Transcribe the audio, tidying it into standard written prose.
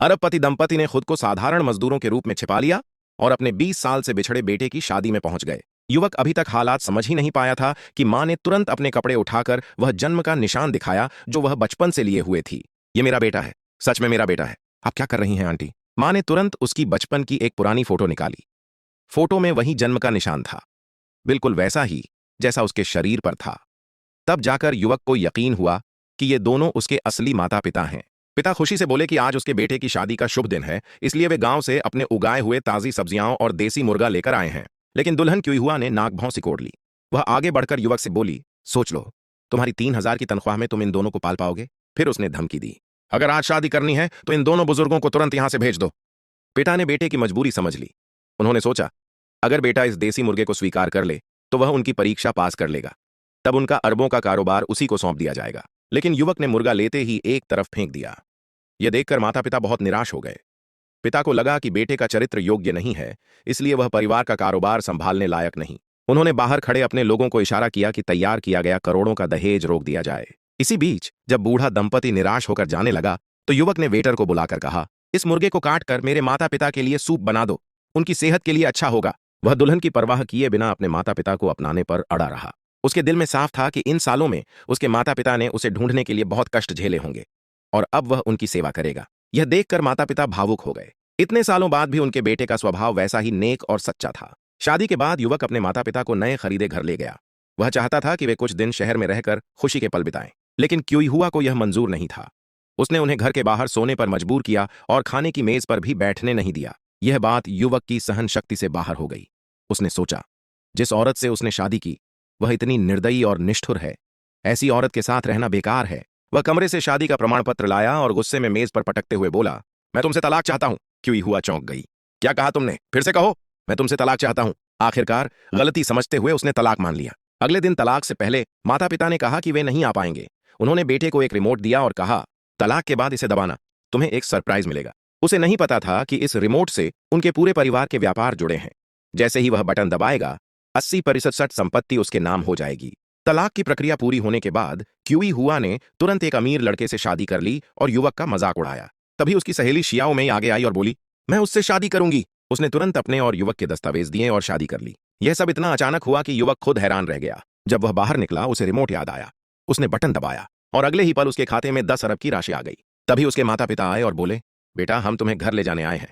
अरबपति दंपति ने खुद को साधारण मजदूरों के रूप में छिपा लिया और अपने 20 साल से बिछड़े बेटे की शादी में पहुंच गए। युवक अभी तक हालात समझ ही नहीं पाया था कि मां ने तुरंत अपने कपड़े उठाकर वह जन्म का निशान दिखाया जो वह बचपन से लिए हुए थी। ये मेरा बेटा है, सच में मेरा बेटा है। आप क्या कर रही हैं आंटी? मां ने तुरंत उसकी बचपन की एक पुरानी फोटो निकाली। फोटो में वही जन्म का निशान था, बिल्कुल वैसा ही जैसा उसके शरीर पर था। तब जाकर युवक को यकीन हुआ कि ये दोनों उसके असली माता पिता हैं। पिता खुशी से बोले कि आज उसके बेटे की शादी का शुभ दिन है, इसलिए वे गांव से अपने उगाए हुए ताजी सब्जियां और देसी मुर्गा लेकर आए हैं। लेकिन दुल्हन क्यूई हुआ ने नाक भौं सिकोड़ ली। वह आगे बढ़कर युवक से बोली, सोच लो, तुम्हारी 3,000 की तनख्वाह में तुम इन दोनों को पाल पाओगे? फिर उसने धमकी दी, अगर आज शादी करनी है तो इन दोनों बुजुर्गों को तुरंत यहां से भेज दो। पिता ने बेटे की मजबूरी समझ ली। उन्होंने सोचा, अगर बेटा इस देसी मुर्गे को स्वीकार कर ले तो वह उनकी परीक्षा पास कर लेगा, तब उनका अरबों का कारोबार उसी को सौंप दिया जाएगा। लेकिन युवक ने मुर्गा लेते ही एक तरफ फेंक दिया। यह देखकर माता पिता बहुत निराश हो गए। पिता को लगा कि बेटे का चरित्र योग्य नहीं है, इसलिए वह परिवार का कारोबार संभालने लायक नहीं। उन्होंने बाहर खड़े अपने लोगों को इशारा किया कि तैयार किया गया करोड़ों का दहेज रोक दिया जाए। इसी बीच जब बूढ़ा दंपति निराश होकर जाने लगा तो युवक ने वेटर को बुलाकर कहा, इस मुर्गे को काट कर मेरे माता पिता के लिए सूप बना दो, उनकी सेहत के लिए अच्छा होगा। वह दुल्हन की परवाह किए बिना अपने माता पिता को अपनाने पर अड़ा रहा। उसके दिल में साफ था कि इन सालों में उसके माता पिता ने उसे ढूंढने के लिए बहुत कष्ट झेले होंगे और अब वह उनकी सेवा करेगा। यह देखकर माता पिता भावुक हो गए। इतने सालों बाद भी उनके बेटे का स्वभाव वैसा ही नेक और सच्चा था। शादी के बाद युवक अपने माता पिता को नए खरीदे घर ले गया। वह चाहता था कि वे कुछ दिन शहर में रहकर खुशी के पल बिताएं, लेकिन क्यूई हुआ को यह मंजूर नहीं था। उसने उन्हें घर के बाहर सोने पर मजबूर किया और खाने की मेज पर भी बैठने नहीं दिया। यह बात युवक की सहन शक्ति से बाहर हो गई। उसने सोचा, जिस औरत से उसने शादी की वह इतनी निर्दयी और निष्ठुर है, ऐसी औरत के साथ रहना बेकार है। वह कमरे से शादी का प्रमाण पत्र लाया और गुस्से में मेज पर पटकते हुए बोला, मैं तुमसे तलाक चाहता हूं। क्यूई हुआ चौंक गई। क्या कहा तुमने? फिर से कहो। मैं तुमसे तलाक चाहता हूं। आखिरकार गलती समझते हुए उसने तलाक मान लिया। अगले दिन तलाक से पहले माता पिता ने कहा कि वे नहीं आ पाएंगे। उन्होंने बेटे को एक रिमोट दिया और कहा, तलाक के बाद इसे दबाना, तुम्हें एक सरप्राइज मिलेगा। उसे नहीं पता था कि इस रिमोट से उनके पूरे परिवार के व्यापार जुड़े हैं। जैसे ही वह बटन दबाएगा 80% संपत्ति उसके नाम हो जाएगी। तलाक की प्रक्रिया पूरी होने के बाद क्यूई हुआ ने तुरंत एक अमीर लड़के से शादी कर ली और युवक का मजाक उड़ाया। तभी उसकी सहेली शियाओ में आगे आई और बोली, मैं उससे शादी करूंगी। उसने तुरंत अपने और युवक के दस्तावेज दिए और शादी कर ली। यह सब इतना अचानक हुआ कि युवक खुद हैरान रह गया। जब वह बाहर निकला उसे रिमोट याद आया। उसने बटन दबाया और अगले ही पल उसके खाते में 10 अरब की राशि आ गई। तभी उसके माता पिता आए और बोले, बेटा हम तुम्हें घर ले जाने आए हैं।